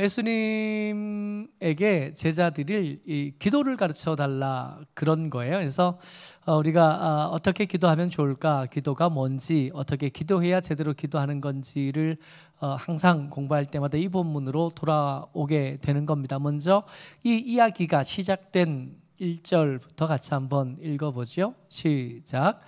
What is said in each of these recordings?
예수님에게 제자들이 이 기도를 가르쳐 달라 그런 거예요. 그래서 우리가 어떻게 기도하면 좋을까, 기도가 뭔지, 어떻게 기도해야 제대로 기도하는 건지를 항상 공부할 때마다 이 본문으로 돌아오게 되는 겁니다. 먼저 이 이야기가 시작된 1절부터 같이 한번 읽어보죠. 시작.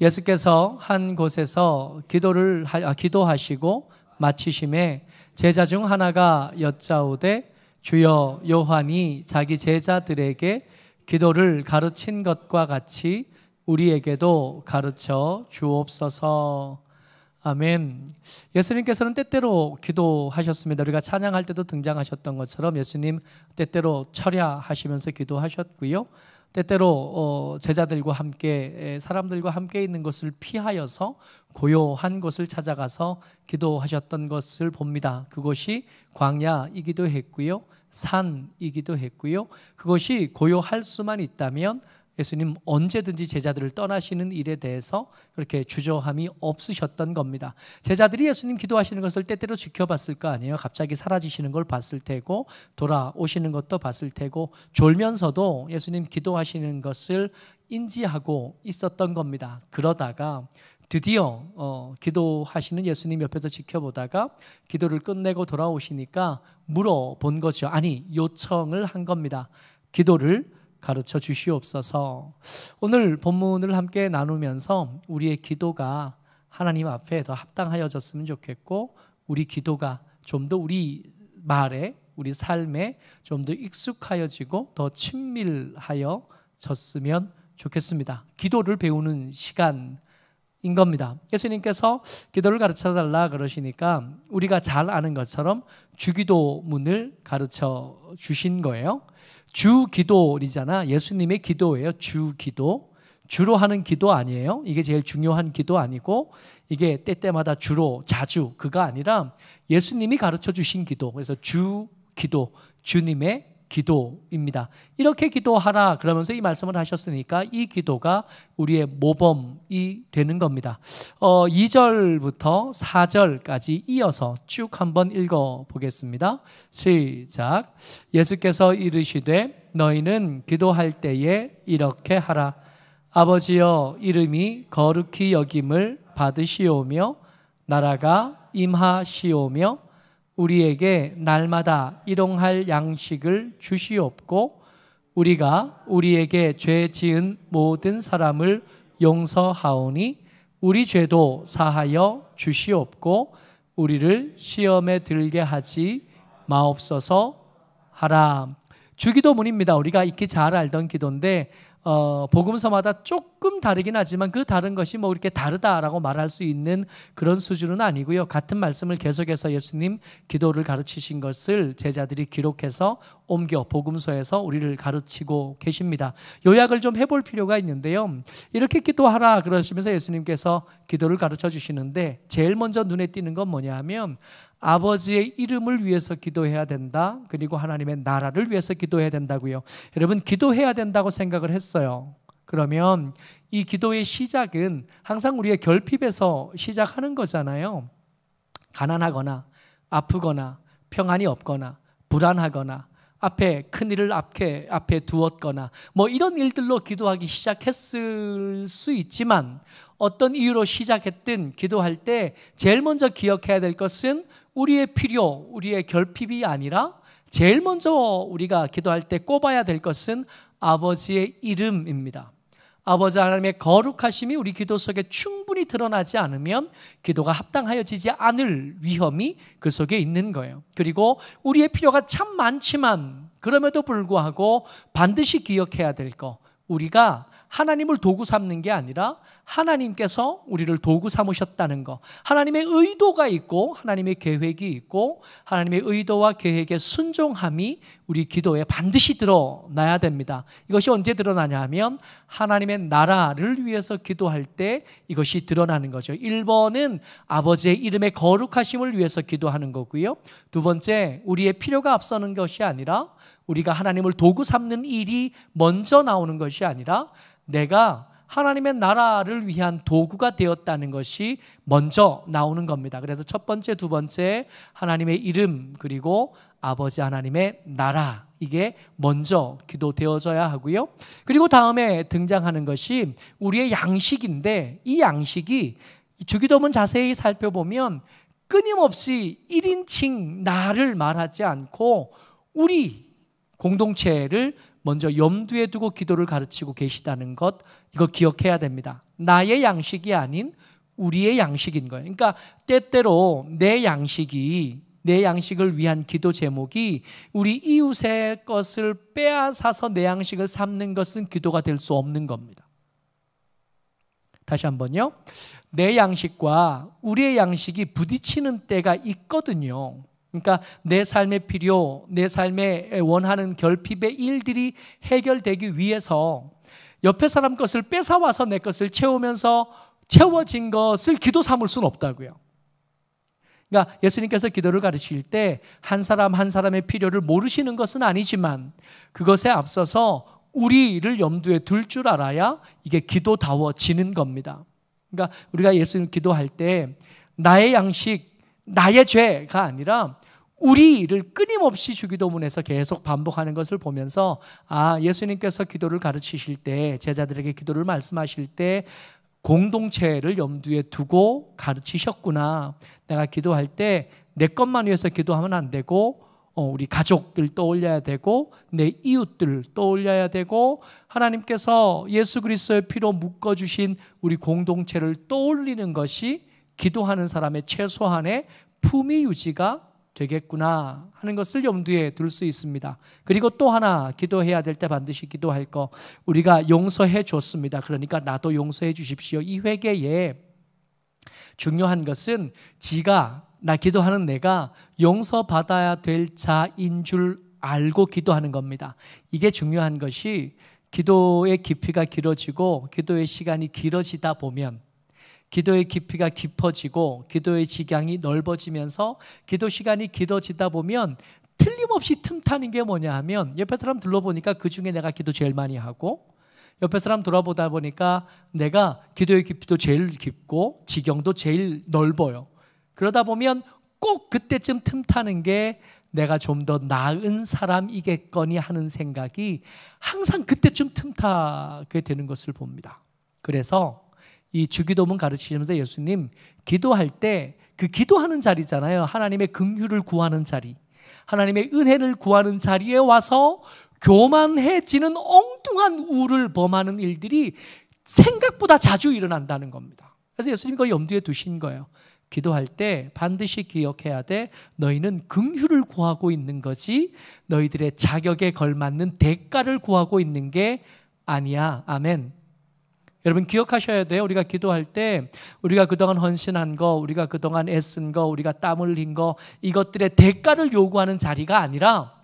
예수께서 한 곳에서 기도하시고 마치심에 제자 중 하나가 여짜오되 주여, 요한이 자기 제자들에게 기도를 가르친 것과 같이 우리에게도 가르쳐 주옵소서. 아멘. 예수님께서는 때때로 기도하셨습니다. 우리가 찬양할 때도 등장하셨던 것처럼 예수님 때때로 철야하시면서 기도하셨고요, 때때로 제자들과 함께, 사람들과 함께 있는 것을 피하여서 고요한 곳을 찾아가서 기도하셨던 것을 봅니다. 그곳이 광야이기도 했고요, 산이기도 했고요. 그것이 고요할 수만 있다면 예수님 언제든지 제자들을 떠나시는 일에 대해서 그렇게 주저함이 없으셨던 겁니다. 제자들이 예수님 기도하시는 것을 때때로 지켜봤을 거 아니에요. 갑자기 사라지시는 걸 봤을 테고, 돌아오시는 것도 봤을 테고, 졸면서도 예수님 기도하시는 것을 인지하고 있었던 겁니다. 그러다가 드디어 기도하시는 예수님 옆에서 지켜보다가 기도를 끝내고 돌아오시니까 물어본 거죠. 아니, 요청을 한 겁니다. 기도를 가르쳐 주시옵소서. 오늘 본문을 함께 나누면서 우리의 기도가 하나님 앞에 더 합당하여졌으면 좋겠고, 우리 기도가 좀 더 우리 말에, 우리 삶에 좀 더 익숙하여지고 더 친밀하여졌으면 좋겠습니다. 기도를 배우는 시간인 겁니다. 예수님께서 기도를 가르쳐달라 그러시니까 우리가 잘 아는 것처럼 주기도문을 가르쳐 주신 거예요. 주기도이잖아. 예수님의 기도예요. 주기도. 주로 하는 기도 아니에요. 이게 제일 중요한 기도 아니고, 이게 때때마다 주로, 자주, 그가 아니라 예수님이 가르쳐 주신 기도. 그래서 주기도, 주님의 기도입니다. 이렇게 기도하라 그러면서 이 말씀을 하셨으니까 이 기도가 우리의 모범이 되는 겁니다. 2절부터 4절까지 이어서 쭉 한번 읽어보겠습니다. 시작. 예수께서 이르시되 너희는 기도할 때에 이렇게 하라. 아버지여, 이름이 거룩히 여김을 받으시오며 나라가 임하시오며 우리에게 날마다 일용할 양식을 주시옵고 우리가 우리에게 죄 지은 모든 사람을 용서하오니 우리 죄도 사하여 주시옵고 우리를 시험에 들게 하지 마옵소서 하라. 주기도문입니다. 우리가 익히 잘 알던 기도인데 복음서마다 조금 다르긴 하지만 그 다른 것이 뭐 이렇게 다르다라고 말할 수 있는 그런 수준은 아니고요. 같은 말씀을 계속해서 예수님 기도를 가르치신 것을 제자들이 기록해서 옮겨 복음서에서 우리를 가르치고 계십니다. 요약을 좀 해볼 필요가 있는데요. 이렇게 기도하라 그러시면서 예수님께서 기도를 가르쳐 주시는데 제일 먼저 눈에 띄는 건 뭐냐 하면 아버지의 이름을 위해서 기도해야 된다. 그리고 하나님의 나라를 위해서 기도해야 된다고요. 여러분, 기도해야 된다고 생각을 했어요. 그러면 이 기도의 시작은 항상 우리의 결핍에서 시작하는 거잖아요. 가난하거나 아프거나 평안이 없거나 불안하거나 앞에 큰일을 앞에 두었거나 뭐 이런 일들로 기도하기 시작했을 수 있지만, 어떤 이유로 시작했든 기도할 때 제일 먼저 기억해야 될 것은 우리의 필요, 우리의 결핍이 아니라 제일 먼저 우리가 기도할 때 꼽아야 될 것은 아버지의 이름입니다. 아버지 하나님의 거룩하심이 우리 기도 속에 충분히 드러나지 않으면 기도가 합당하여지지 않을 위험이 그 속에 있는 거예요. 그리고 우리의 필요가 참 많지만 그럼에도 불구하고 반드시 기억해야 될 거, 우리가 하나님을 도구 삼는 게 아니라 하나님께서 우리를 도구 삼으셨다는 거, 하나님의 의도가 있고 하나님의 계획이 있고 하나님의 의도와 계획의 순종함이 우리 기도에 반드시 드러나야 됩니다. 이것이 언제 드러나냐 하면 하나님의 나라를 위해서 기도할 때 이것이 드러나는 거죠. 1번은 아버지의 이름의 거룩하심을 위해서 기도하는 거고요. 두 번째, 우리의 필요가 앞서는 것이 아니라 우리가 하나님을 도구 삼는 일이 먼저 나오는 것이 아니라 내가 하나님의 나라를 위한 도구가 되었다는 것이 먼저 나오는 겁니다. 그래서 첫 번째, 두 번째 하나님의 이름 그리고 아버지 하나님의 나라, 이게 먼저 기도되어져야 하고요. 그리고 다음에 등장하는 것이 우리의 양식인데, 이 양식이 주기도문 자세히 살펴보면 끊임없이 1인칭 나를 말하지 않고 우리 공동체를 먼저 염두에 두고 기도를 가르치고 계시다는 것, 이거 기억해야 됩니다. 나의 양식이 아닌 우리의 양식인 거예요. 그러니까 때때로 내 양식을 위한 기도 제목이 우리 이웃의 것을 빼앗아서 내 양식을 삼는 것은 기도가 될 수 없는 겁니다. 다시 한번요. 내 양식과 우리의 양식이 부딪히는 때가 있거든요. 그러니까 내 삶의 필요, 내 삶에 원하는 결핍의 일들이 해결되기 위해서 옆에 사람 것을 뺏어와서 내 것을 채우면서 채워진 것을 기도 삼을 수는 없다고요. 그러니까 예수님께서 기도를 가르칠 때 한 사람 한 사람의 필요를 모르시는 것은 아니지만 그것에 앞서서 우리를 염두에 둘 줄 알아야 이게 기도다워지는 겁니다. 그러니까 우리가 예수님 기도할 때 나의 양식, 나의 죄가 아니라 우리를 끊임없이 주기도문에서 계속 반복하는 것을 보면서 예수님께서 기도를 가르치실 때, 제자들에게 기도를 말씀하실 때 공동체를 염두에 두고 가르치셨구나. 내가 기도할 때 내 것만 위해서 기도하면 안 되고 우리 가족들 떠올려야 되고 내 이웃들 떠올려야 되고 하나님께서 예수 그리스도의 피로 묶어주신 우리 공동체를 떠올리는 것이 기도하는 사람의 최소한의 품위 유지가 되겠구나 하는 것을 염두에 둘 수 있습니다. 그리고 또 하나 기도해야 될 때 반드시 기도할 거, 우리가 용서해 줬습니다. 그러니까 나도 용서해 주십시오. 이 회개에 중요한 것은 나 기도하는 내가 용서받아야 될 자인 줄 알고 기도하는 겁니다. 이게 중요한 것이 기도의 깊이가 길어지고 기도의 시간이 길어지다 보면 기도의 깊이가 깊어지고 기도의 지경이 넓어지면서 기도 시간이 길어지다 보면 틀림없이 틈타는 게 뭐냐 하면 옆에 사람 둘러보니까 그중에 내가 기도 제일 많이 하고 옆에 사람 돌아보다 보니까 내가 기도의 깊이도 제일 깊고 지경도 제일 넓어요. 그러다 보면 꼭 그때쯤 틈타는 게 내가 좀 더 나은 사람이겠거니 하는 생각이 항상 그때쯤 틈타게 되는 것을 봅니다. 그래서 이 주기도문 가르치시면서 예수님 기도할 때 그 기도하는 자리잖아요. 하나님의 긍휼을 구하는 자리, 하나님의 은혜를 구하는 자리에 와서 교만해지는 엉뚱한 우를 범하는 일들이 생각보다 자주 일어난다는 겁니다. 그래서 예수님 그거 염두에 두신 거예요. 기도할 때 반드시 기억해야 돼. 너희는 긍휼을 구하고 있는 거지 너희들의 자격에 걸맞는 대가를 구하고 있는 게 아니야. 아멘. 여러분 기억하셔야 돼요. 우리가 기도할 때 우리가 그동안 헌신한 거, 우리가 그동안 애쓴 거, 우리가 땀 흘린 거, 이것들의 대가를 요구하는 자리가 아니라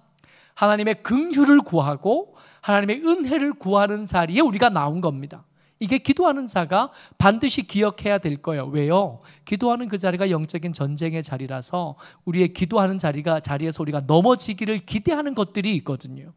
하나님의 긍휼을 구하고 하나님의 은혜를 구하는 자리에 우리가 나온 겁니다. 이게 기도하는 자가 반드시 기억해야 될 거예요. 왜요? 기도하는 그 자리가 영적인 전쟁의 자리라서 우리의 기도하는 자리에서 우리가 넘어지기를 기대하는 것들이 있거든요.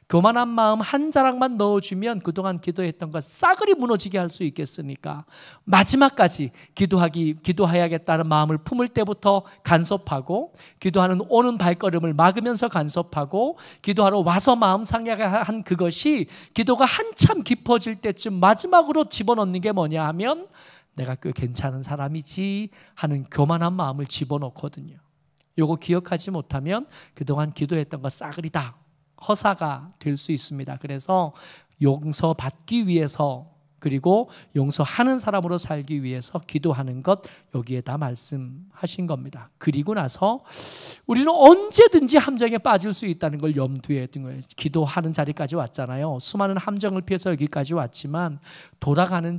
교만한 마음 한 자락만 넣어주면 그동안 기도했던 것 싸그리 무너지게 할 수 있겠으니까 마지막까지 기도해야겠다는 마음을 품을 때부터 간섭하고 기도하는 오는 발걸음을 막으면서 간섭하고 기도하러 와서 마음 상하게 한 그것이 기도가 한참 깊어질 때쯤 마지막으로 집어넣는 게 뭐냐 하면 내가 꽤 괜찮은 사람이지 하는 교만한 마음을 집어넣거든요. 요거 기억하지 못하면 그동안 기도했던 거 싸그리 다 허사가 될 수 있습니다. 그래서 용서받기 위해서 그리고 용서하는 사람으로 살기 위해서 기도하는 것 여기에다 말씀하신 겁니다. 그리고 나서 우리는 언제든지 함정에 빠질 수 있다는 걸 염두에 둔 거예요. 기도하는 자리까지 왔잖아요. 수많은 함정을 피해서 여기까지 왔지만 돌아가는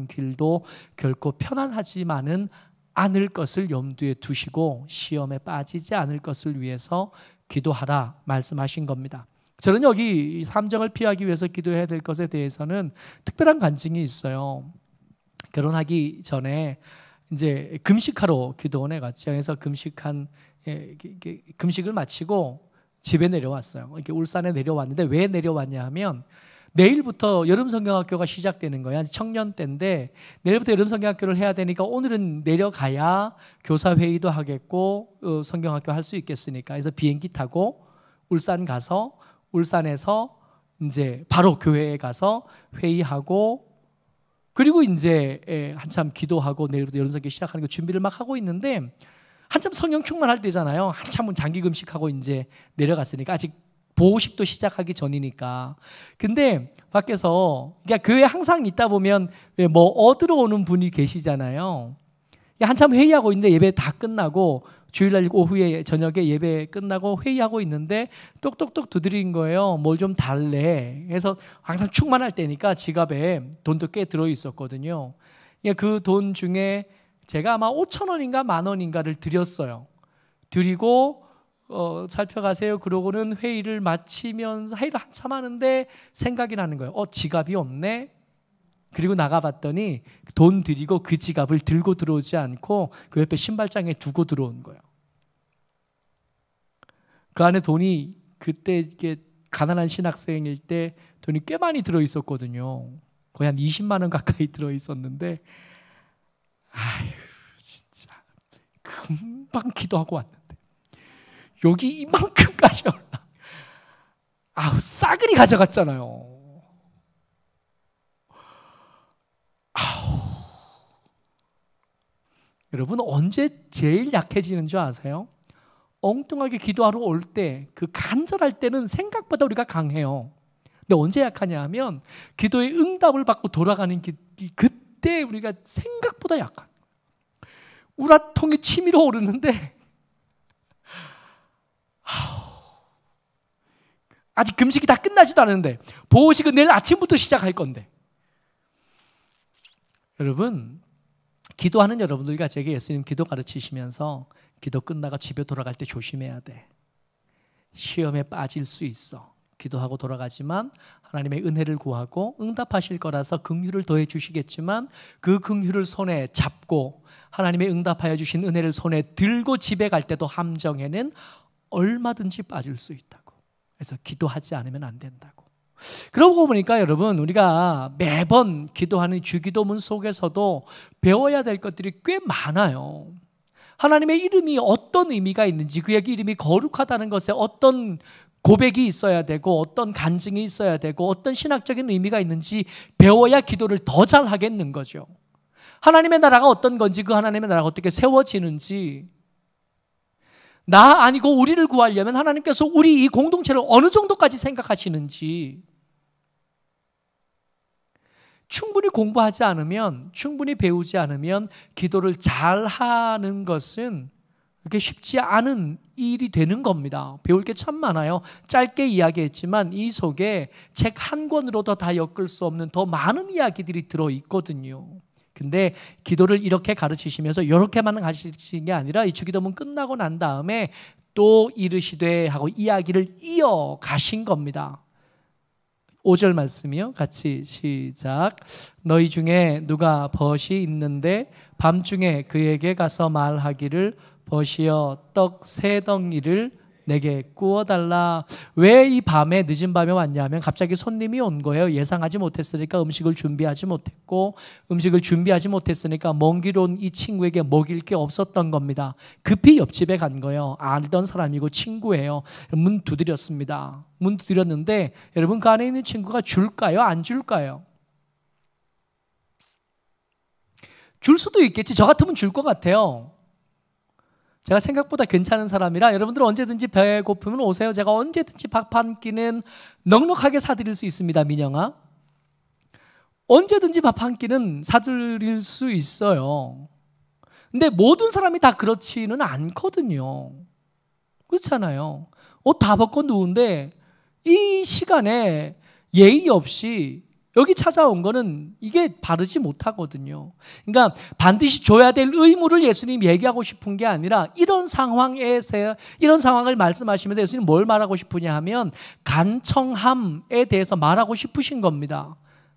길도 결코 편안하지만은 않을 것을 염두에 두시고 시험에 빠지지 않을 것을 위해서 기도하라 말씀하신 겁니다. 저는 여기 함정을 피하기 위해서 기도해야 될 것에 대해서는 특별한 간증이 있어요. 결혼하기 전에 이제 금식하러 기도원에 갔죠. 그래서 금식을 마치고 집에 내려왔어요. 이렇게 울산에 내려왔는데 왜 내려왔냐 하면 내일부터 여름 성경학교가 시작되는 거야. 청년 때인데 내일부터 여름 성경학교를 해야 되니까 오늘은 내려가야 교사 회의도 하겠고 성경학교 할 수 있겠으니까. 그래서 비행기 타고 울산 가서 울산에서 이제 바로 교회에 가서 회의하고 그리고 이제 한참 기도하고 내일부터 여름 성경 시작하는 거 준비를 막 하고 있는데 한참 성령 충만할 때잖아요. 한참은 장기 금식하고 이제 내려갔으니까 아직 보호식도 시작하기 전이니까. 근데 밖에서 그러니까 교회 항상 있다 보면 뭐 얻으러 오는 분이 계시잖아요. 한참 회의하고 있는데 예배 다 끝나고 주일날 오후에 저녁에 예배 끝나고 회의하고 있는데 똑똑똑 두드린 거예요. 뭘 좀 달래. 그래서 항상 충만할 때니까 지갑에 돈도 꽤 들어 있었거든요. 그 돈 중에 제가 아마 5,000원인가 10,000원인가를 드렸어요. 드리고 살펴가세요. 그러고는 회의를 마치면서 회의를 한참 하는데 생각이 나는 거예요. 지갑이 없네. 그리고 나가봤더니 돈 드리고 그 지갑을 들고 들어오지 않고 그 옆에 신발장에 두고 들어온 거예요. 그 안에 돈이 그때 이게 가난한 신학생일 때 돈이 꽤 많이 들어 있었거든요. 거의 한 20만 원 가까이 들어 있었는데 아유 진짜 금방 기도하고 왔는데 여기 이만큼까지 올라. 아우 싸그리 가져갔잖아요. 아우. 여러분 언제 제일 약해지는 줄 아세요? 엉뚱하게 기도하러 올 때 그 간절할 때는 생각보다 우리가 강해요. 근데 언제 약하냐 하면 기도의 응답을 받고 돌아가는 그때 우리가 생각보다 약한. 우라통이 치밀어 오르는데 아직 금식이 다 끝나지도 않았는데 보호식은 내일 아침부터 시작할 건데 여러분 기도하는 여러분들과 제게 예수님 기도 가르치시면서 기도 끝나가 집에 돌아갈 때 조심해야 돼. 시험에 빠질 수 있어. 기도하고 돌아가지만 하나님의 은혜를 구하고 응답하실 거라서 긍휼을 더해 주시겠지만 그 긍휼을 손에 잡고 하나님의 응답하여 주신 은혜를 손에 들고 집에 갈 때도 함정에는 얼마든지 빠질 수 있다고. 그래서 기도하지 않으면 안 된다고. 그러고 보니까 여러분 우리가 매번 기도하는 주기도문 속에서도 배워야 될 것들이 꽤 많아요. 하나님의 이름이 어떤 의미가 있는지, 그의 이름이 거룩하다는 것에 어떤 고백이 있어야 되고 어떤 간증이 있어야 되고 어떤 신학적인 의미가 있는지 배워야 기도를 더 잘 하겠는 거죠. 하나님의 나라가 어떤 건지, 그 하나님의 나라가 어떻게 세워지는지, 나 아니고 우리를 구하려면 하나님께서 우리 이 공동체를 어느 정도까지 생각하시는지 충분히 공부하지 않으면, 충분히 배우지 않으면 기도를 잘하는 것은 그렇게 쉽지 않은 일이 되는 겁니다. 배울 게 참 많아요. 짧게 이야기했지만 이 속에 책 한 권으로도 다 엮을 수 없는 더 많은 이야기들이 들어있거든요. 근데 기도를 이렇게 가르치시면서 이렇게만 가르치신 게 아니라 이 주기도문 끝나고 난 다음에 또 이르시되 하고 이야기를 이어가신 겁니다. 5절 말씀이요. 같이 시작. 너희 중에 누가 벗이 있는데 밤중에 그에게 가서 말하기를 벗이여 떡 3덩이를 내게 구워달라. 왜 이 밤에, 늦은 밤에 왔냐면 갑자기 손님이 온 거예요. 예상하지 못했으니까 음식을 준비하지 못했고, 음식을 준비하지 못했으니까 먼 길 온 이 친구에게 먹일 게 없었던 겁니다. 급히 옆집에 간 거예요. 알던 사람이고 친구예요. 문 두드렸습니다. 문 두드렸는데 여러분 그 안에 있는 친구가 줄까요? 안 줄까요? 줄 수도 있겠지. 저 같으면 줄 것 같아요. 제가 생각보다 괜찮은 사람이라 여러분들 언제든지 배고프면 오세요. 제가 언제든지 밥 한 끼는 넉넉하게 사드릴 수 있습니다. 민영아, 언제든지 밥 한 끼는 사드릴 수 있어요. 근데 모든 사람이 다 그렇지는 않거든요. 그렇잖아요. 옷 다 벗고 누운데 이 시간에 예의 없이 여기 찾아온 거는 이게 바르지 못하거든요. 그러니까 반드시 줘야 될 의무를 예수님 얘기하고 싶은 게 아니라 이런 상황에서, 이런 상황을 말씀하시면서 예수님 뭘 말하고 싶으냐 하면 간청함에 대해서 말하고 싶으신 겁니다.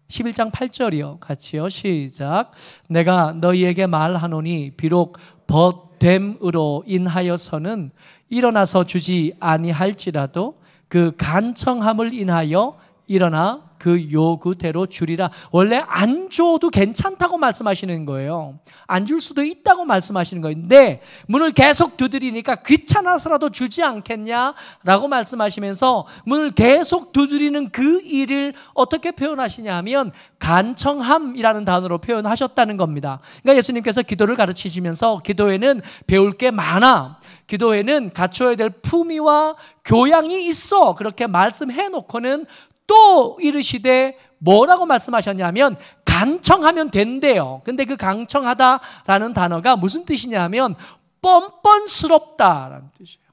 11장 8절이요. 같이요. 시작. 내가 너희에게 말하노니 비록 벗됨으로 인하여서는 일어나서 주지 아니할지라도 그 간청함을 인하여 일어나 그 요구대로 주리라. 원래 안 줘도 괜찮다고 말씀하시는 거예요. 안 줄 수도 있다고 말씀하시는 거예요. 근데 문을 계속 두드리니까 귀찮아서라도 주지 않겠냐라고 말씀하시면서 문을 계속 두드리는 그 일을 어떻게 표현하시냐 하면 간청함이라는 단어로 표현하셨다는 겁니다. 그러니까 예수님께서 기도를 가르치시면서 기도에는 배울 게 많아, 기도에는 갖춰야 될 품위와 교양이 있어, 그렇게 말씀해 놓고는 또 이르시되 뭐라고 말씀하셨냐면 간청하면 된대요. 근데 그 간청하다라는 단어가 무슨 뜻이냐면 뻔뻔스럽다라는 뜻이에요.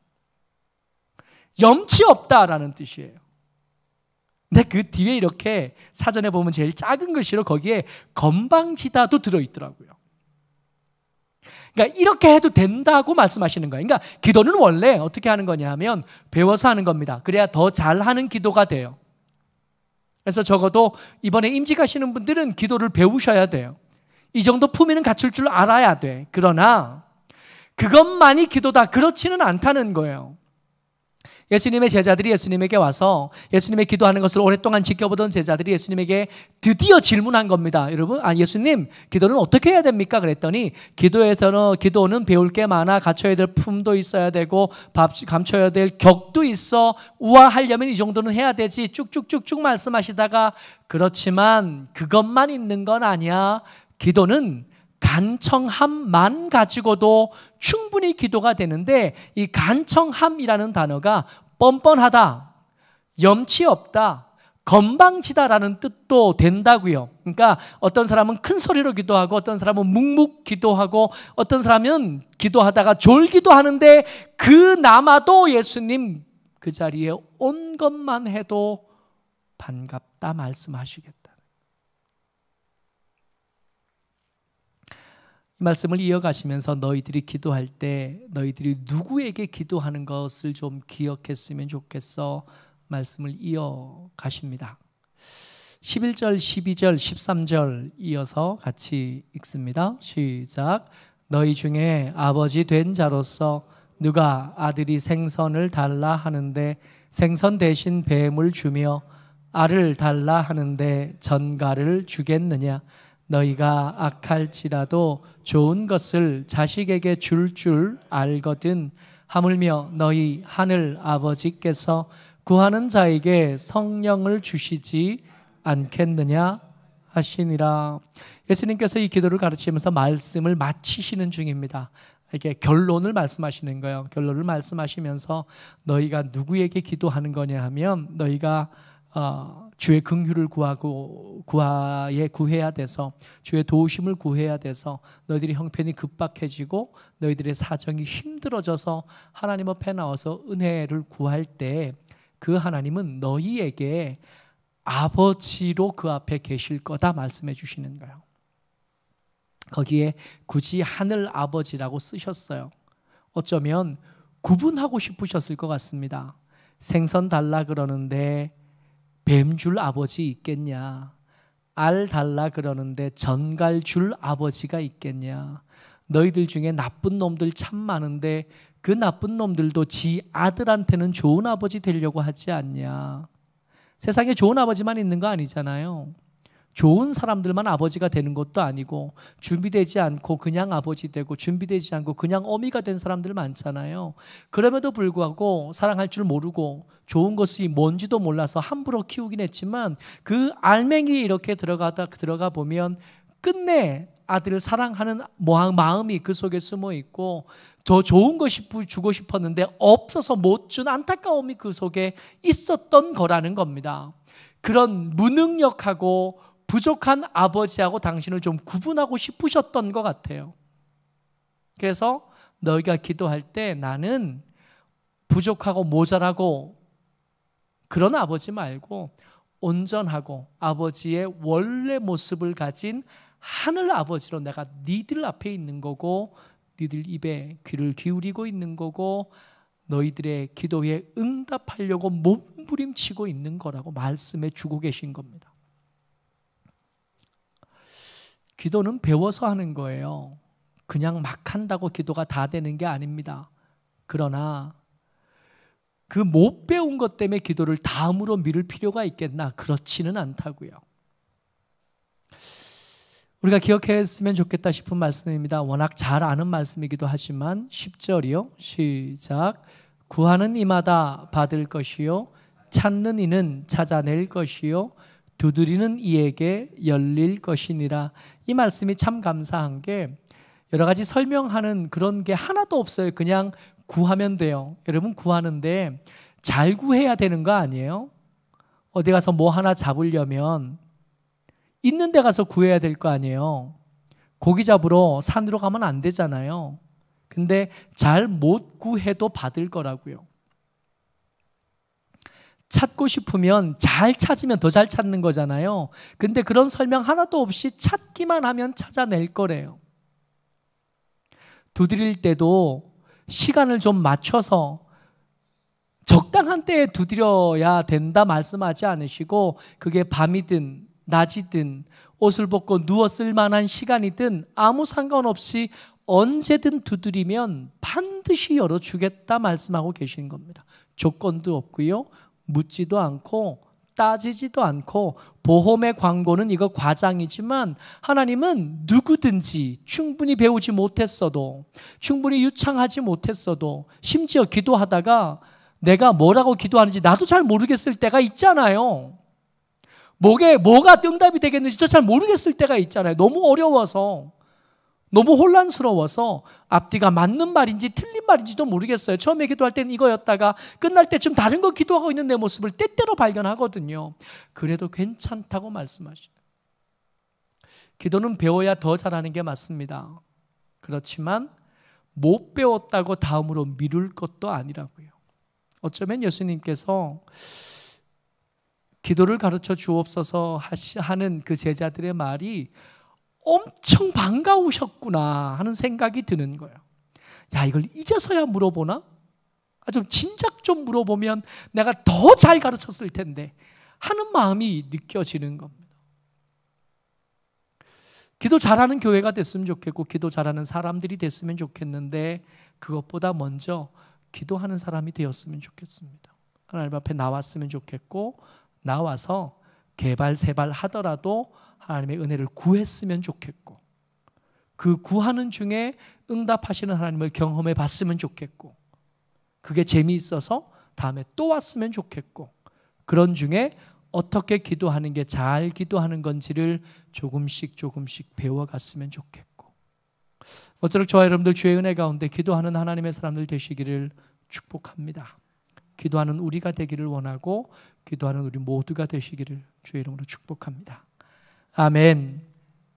염치 없다라는 뜻이에요. 근데 그 뒤에 이렇게 사전에 보면 제일 작은 글씨로 거기에 건방지다도 들어있더라고요. 그러니까 이렇게 해도 된다고 말씀하시는 거예요. 그러니까 기도는 원래 어떻게 하는 거냐 하면 배워서 하는 겁니다. 그래야 더 잘하는 기도가 돼요. 그래서 적어도 이번에 임직 하시는 분들은 기도를 배우셔야 돼요. 이 정도 품위는 갖출 줄 알아야 돼. 그러나 그것만이 기도다, 그렇지는 않다는 거예요. 예수님의 제자들이 예수님에게 와서 예수님의 기도하는 것을 오랫동안 지켜보던 제자들이 예수님에게 드디어 질문한 겁니다. 여러분, 예수님, 기도는 어떻게 해야 됩니까? 그랬더니 기도는 배울 게 많아, 갖춰야 될 품도 있어야 되고 감춰야 될 격도 있어, 우아하려면 이 정도는 해야 되지, 쭉쭉쭉쭉 말씀하시다가 그렇지만 그것만 있는 건 아니야. 기도는 간청함만 가지고도 충분히 기도가 되는데, 이 간청함이라는 단어가 뻔뻔하다, 염치 없다, 건방지다라는 뜻도 된다고요. 그러니까 어떤 사람은 큰 소리로 기도하고, 어떤 사람은 묵묵 기도하고, 어떤 사람은 기도하다가 졸기도 하는데 그나마도 예수님 그 자리에 온 것만 해도 반갑다 말씀하시겠다. 이 말씀을 이어가시면서 너희들이 기도할 때 너희들이 누구에게 기도하는 것을 좀 기억했으면 좋겠어 말씀을 이어가십니다. 11절, 12절, 13절 이어서 같이 읽습니다. 시작. 너희 중에 아버지 된 자로서 누가 아들이 생선을 달라 하는데 생선 대신 뱀을 주며 알을 달라 하는데 전갈을 주겠느냐? 너희가 악할지라도 좋은 것을 자식에게 줄 알거든. 하물며 너희 하늘 아버지께서 구하는 자에게 성령을 주시지 않겠느냐 하시니라. 예수님께서 이 기도를 가르치면서 말씀을 마치시는 중입니다. 이게 결론을 말씀하시는 거예요. 결론을 말씀하시면서 너희가 누구에게 기도하는 거냐 하면 너희가 주의 긍휼을 구해야 돼서, 주의 도우심을 구해야 돼서 너희들이 형편이 급박해지고 너희들의 사정이 힘들어져서 하나님 앞에 나와서 은혜를 구할 때 그 하나님은 너희에게 아버지로 그 앞에 계실 거다 말씀해 주시는 거예요. 거기에 굳이 하늘 아버지라고 쓰셨어요. 어쩌면 구분하고 싶으셨을 것 같습니다. 생선 달라 그러는데 뱀 줄 아버지 있겠냐? 알 달라 그러는데 전갈 줄 아버지가 있겠냐? 너희들 중에 나쁜 놈들 참 많은데 그 나쁜 놈들도 지 아들한테는 좋은 아버지 되려고 하지 않냐? 세상에 좋은 아버지만 있는 거 아니잖아요. 좋은 사람들만 아버지가 되는 것도 아니고, 준비되지 않고 그냥 아버지 되고, 준비되지 않고 그냥 어미가 된 사람들 많잖아요. 그럼에도 불구하고 사랑할 줄 모르고 좋은 것이 뭔지도 몰라서 함부로 키우긴 했지만 그 알맹이 이렇게 들어가 보면 끝내 아들을 사랑하는 마음이 그 속에 숨어 있고, 더 좋은 거 주고 싶었는데 없어서 못 준 안타까움이 그 속에 있었던 거라는 겁니다. 그런 무능력하고 부족한 아버지하고 당신을 좀 구분하고 싶으셨던 것 같아요. 그래서 너희가 기도할 때 나는 부족하고 모자라고 그런 아버지 말고 온전하고 아버지의 원래 모습을 가진 하늘 아버지로 내가 니들 앞에 있는 거고, 니들 입에 귀를 기울이고 있는 거고, 너희들의 기도에 응답하려고 몸부림치고 있는 거라고 말씀해 주고 계신 겁니다. 기도는 배워서 하는 거예요. 그냥 막 한다고 기도가 다 되는 게 아닙니다. 그러나 그 못 배운 것 때문에 기도를 다음으로 미룰 필요가 있겠나? 그렇지는 않다고요. 우리가 기억했으면 좋겠다 싶은 말씀입니다. 워낙 잘 아는 말씀이기도 하지만 10절이요. 시작. 구하는 이마다 받을 것이요, 찾는 이는 찾아낼 것이요, 두드리는 이에게 열릴 것이니라. 이 말씀이 참 감사한 게 여러 가지 설명하는 그런 게 하나도 없어요. 그냥 구하면 돼요. 여러분, 구하는데 잘 구해야 되는 거 아니에요? 어디 가서 뭐 하나 잡으려면 있는 데 가서 구해야 될 거 아니에요. 고기 잡으러 산으로 가면 안 되잖아요. 근데 잘 못 구해도 받을 거라고요. 찾고 싶으면 잘 찾으면 더 잘 찾는 거잖아요. 근데 그런 설명 하나도 없이 찾기만 하면 찾아낼 거래요. 두드릴 때도 시간을 좀 맞춰서 적당한 때에 두드려야 된다 말씀하지 않으시고, 그게 밤이든 낮이든 옷을 벗고 누워 쓸 만한 시간이든 아무 상관없이 언제든 두드리면 반드시 열어주겠다 말씀하고 계신 겁니다. 조건도 없고요, 묻지도 않고 따지지도 않고, 보험의 광고는 이거 과장이지만 하나님은 누구든지 충분히 배우지 못했어도, 충분히 유창하지 못했어도, 심지어 기도하다가 내가 뭐라고 기도하는지 나도 잘 모르겠을 때가 있잖아요. 뭐가 응답이 되겠는지도 잘 모르겠을 때가 있잖아요. 너무 어려워서, 너무 혼란스러워서 앞뒤가 맞는 말인지 틀린 말인지도 모르겠어요. 처음에 기도할 때는 이거였다가 끝날 때쯤 다른 거 기도하고 있는 내 모습을 때때로 발견하거든요. 그래도 괜찮다고 말씀하시죠. 기도는 배워야 더 잘하는 게 맞습니다. 그렇지만 못 배웠다고 다음으로 미룰 것도 아니라고요. 어쩌면 예수님께서 기도를 가르쳐 주옵소서 하는 그 제자들의 말이 엄청 반가우셨구나 하는 생각이 드는 거예요. 야, 이걸 이제서야 물어보나? 좀 진작 좀 물어보면 내가 더 잘 가르쳤을 텐데 하는 마음이 느껴지는 겁니다. 기도 잘하는 교회가 됐으면 좋겠고, 기도 잘하는 사람들이 됐으면 좋겠는데, 그것보다 먼저 기도하는 사람이 되었으면 좋겠습니다. 하나님 앞에 나왔으면 좋겠고, 나와서 개발세발 하더라도 하나님의 은혜를 구했으면 좋겠고, 그 구하는 중에 응답하시는 하나님을 경험해 봤으면 좋겠고, 그게 재미있어서 다음에 또 왔으면 좋겠고, 그런 중에 어떻게 기도하는 게 잘 기도하는 건지를 조금씩 배워갔으면 좋겠고, 어쩌록 저와 여러분들 주의 은혜 가운데 기도하는 하나님의 사람들 되시기를 축복합니다. 기도하는 우리가 되기를 원하고, 기도하는 우리 모두가 되시기를 주의 이름으로 축복합니다. 아멘.